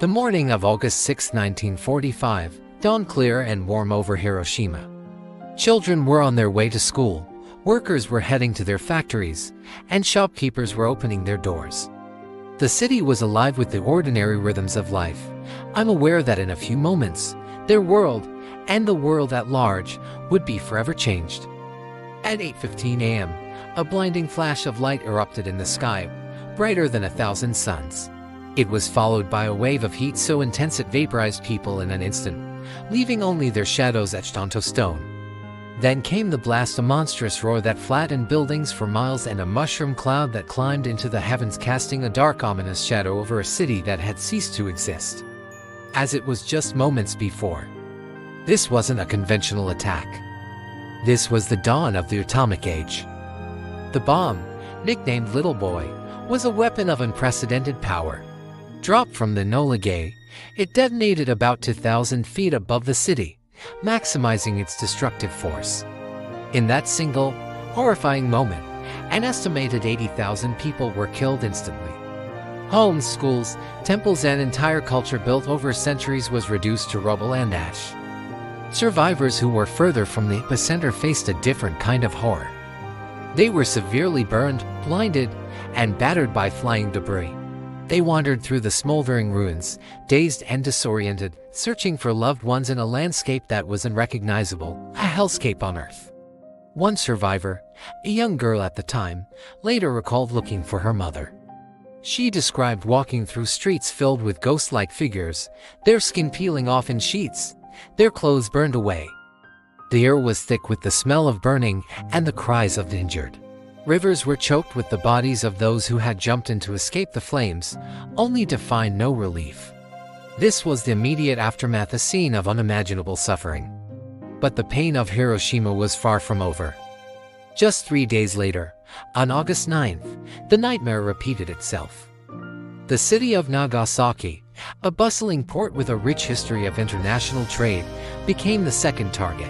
The morning of August 6, 1945, dawned clear and warm over Hiroshima. Children were on their way to school, workers were heading to their factories, and shopkeepers were opening their doors. The city was alive with the ordinary rhythms of life. I'm aware that in a few moments, their world, and the world at large, would be forever changed. At 8:15 a.m., a blinding flash of light erupted in the sky, brighter than 1,000 suns. It was followed by a wave of heat so intense it vaporized people in an instant, leaving only their shadows etched onto stone. Then came the blast, a monstrous roar that flattened buildings for miles, and a mushroom cloud that climbed into the heavens, casting a dark, ominous shadow over a city that had ceased to exist, as it was just moments before. This wasn't a conventional attack. This was the dawn of the atomic age. The bomb, nicknamed Little Boy, was a weapon of unprecedented power. Dropped from the Enola Gay, it detonated about 2,000 feet above the city, maximizing its destructive force. In that single, horrifying moment, an estimated 80,000 people were killed instantly. Homes, schools, temples, and entire culture built over centuries was reduced to rubble and ash. Survivors who were further from the epicenter faced a different kind of horror. They were severely burned, blinded, and battered by flying debris. They wandered through the smoldering ruins, dazed and disoriented, searching for loved ones in a landscape that was unrecognizable, a hellscape on Earth. One survivor, a young girl at the time, later recalled looking for her mother. She described walking through streets filled with ghost-like figures, their skin peeling off in sheets, their clothes burned away. The air was thick with the smell of burning and the cries of the injured. Rivers were choked with the bodies of those who had jumped in to escape the flames, only to find no relief. This was the immediate aftermath, a scene of unimaginable suffering. But the pain of Hiroshima was far from over. Just 3 days later, on August 9th, the nightmare repeated itself. The city of Nagasaki, a bustling port with a rich history of international trade, became the second target.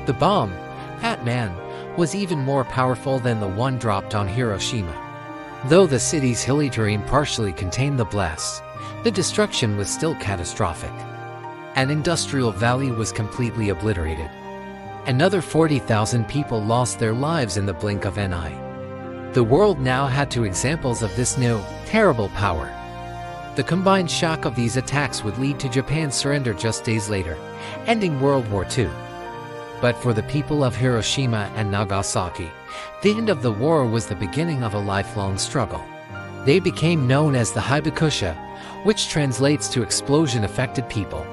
The bomb, Fat Man, was even more powerful than the one dropped on Hiroshima. Though the city's hilly terrain partially contained the blast, the destruction was still catastrophic. An industrial valley was completely obliterated. Another 40,000 people lost their lives in the blink of an eye. The world now had two examples of this new, terrible power. The combined shock of these attacks would lead to Japan's surrender just days later, ending World War II. But for the people of Hiroshima and Nagasaki, the end of the war was the beginning of a lifelong struggle. They became known as the Hibakusha, which translates to explosion-affected people.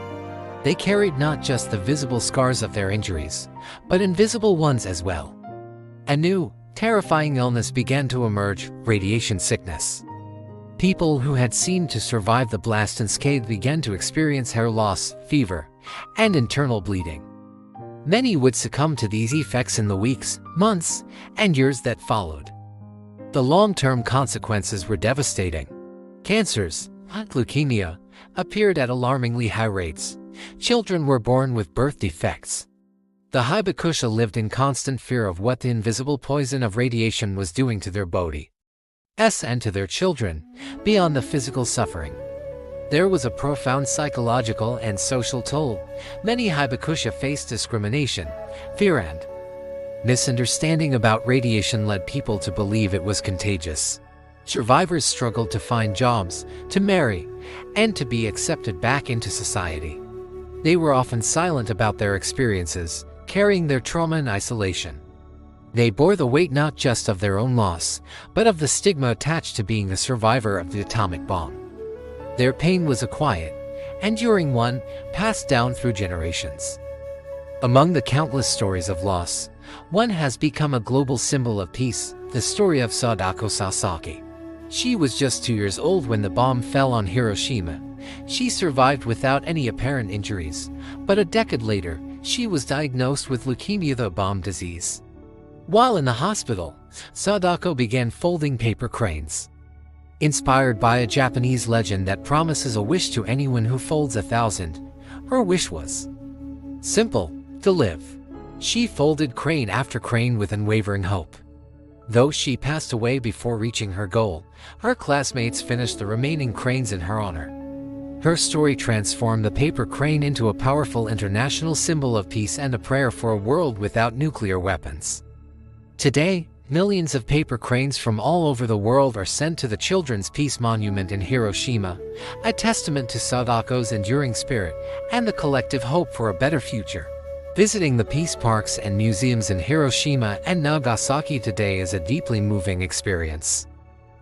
They carried not just the visible scars of their injuries, but invisible ones as well. A new, terrifying illness began to emerge: radiation sickness. People who had seemed to survive the blast unscathed began to experience hair loss, fever, and internal bleeding. Many would succumb to these effects in the weeks, months, and years that followed. The long-term consequences were devastating. Cancers, like leukemia, appeared at alarmingly high rates. Children were born with birth defects. The Hibakusha lived in constant fear of what the invisible poison of radiation was doing to their bodies and to their children, beyond the physical suffering. There was a profound psychological and social toll. Many Hibakusha faced discrimination, fear, and misunderstanding about radiation led people to believe it was contagious. Survivors struggled to find jobs, to marry, and to be accepted back into society. They were often silent about their experiences, carrying their trauma in isolation. They bore the weight not just of their own loss, but of the stigma attached to being a survivor of the atomic bomb. Their pain was a quiet, enduring one, passed down through generations. Among the countless stories of loss, one has become a global symbol of peace: the story of Sadako Sasaki. She was just 2 years old when the bomb fell on Hiroshima. She survived without any apparent injuries, but a decade later, she was diagnosed with leukemia, the bomb disease. While in the hospital, Sadako began folding paper cranes. Inspired by a Japanese legend that promises a wish to anyone who folds 1,000, her wish was simple: to live. She folded crane after crane with unwavering hope. Though she passed away before reaching her goal, her classmates finished the remaining cranes in her honor. Her story transformed the paper crane into a powerful international symbol of peace and a prayer for a world without nuclear weapons. Today, millions of paper cranes from all over the world are sent to the Children's Peace Monument in Hiroshima, a testament to Sadako's enduring spirit and the collective hope for a better future. Visiting the peace parks and museums in Hiroshima and Nagasaki today is a deeply moving experience.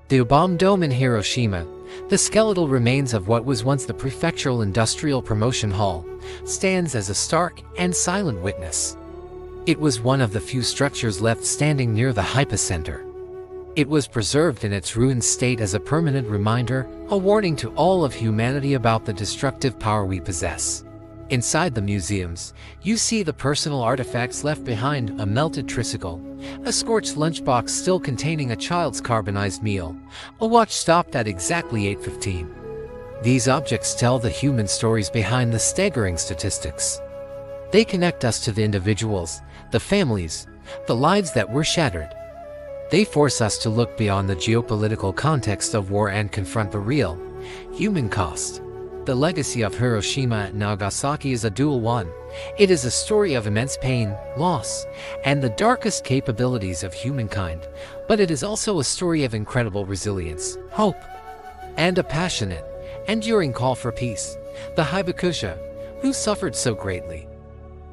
The bomb dome in Hiroshima, the skeletal remains of what was once the Prefectural Industrial Promotion Hall, stands as a stark and silent witness. It was one of the few structures left standing near the hypocenter. It was preserved in its ruined state as a permanent reminder, a warning to all of humanity about the destructive power we possess. Inside the museums, you see the personal artifacts left behind: a melted tricycle, a scorched lunchbox still containing a child's carbonized meal, a watch stopped at exactly 8:15. These objects tell the human stories behind the staggering statistics. They connect us to the individuals, the families, the lives that were shattered. They force us to look beyond the geopolitical context of war and confront the real, human cost. The legacy of Hiroshima and Nagasaki is a dual one. It is a story of immense pain, loss, and the darkest capabilities of humankind, but it is also a story of incredible resilience, hope, and a passionate, enduring call for peace. The Hibakusha, who suffered so greatly,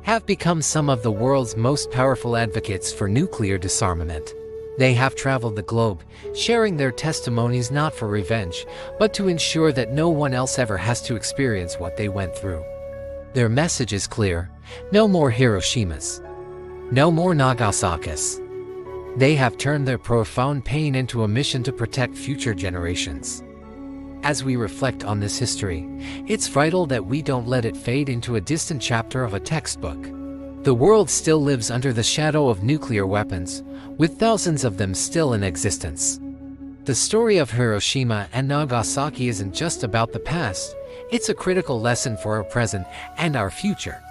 have become some of the world's most powerful advocates for nuclear disarmament. They have traveled the globe, sharing their testimonies not for revenge, but to ensure that no one else ever has to experience what they went through. Their message is clear: no more Hiroshimas, no more Nagasakis. They have turned their profound pain into a mission to protect future generations. As we reflect on this history, it's vital that we don't let it fade into a distant chapter of a textbook. The world still lives under the shadow of nuclear weapons, with thousands of them still in existence. The story of Hiroshima and Nagasaki isn't just about the past, it's a critical lesson for our present and our future.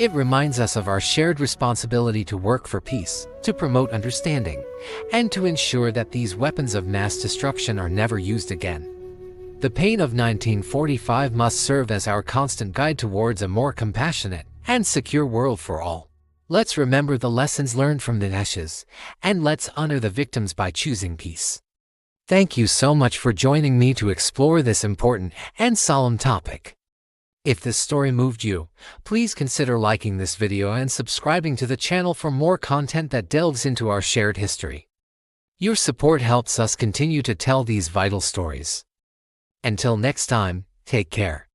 It reminds us of our shared responsibility to work for peace, to promote understanding, and to ensure that these weapons of mass destruction are never used again. The pain of 1945 must serve as our constant guide towards a more compassionate and secure world for all. Let's remember the lessons learned from the ashes, and let's honor the victims by choosing peace. Thank you so much for joining me to explore this important and solemn topic. If this story moved you, please consider liking this video and subscribing to the channel for more content that delves into our shared history. Your support helps us continue to tell these vital stories. Until next time, take care.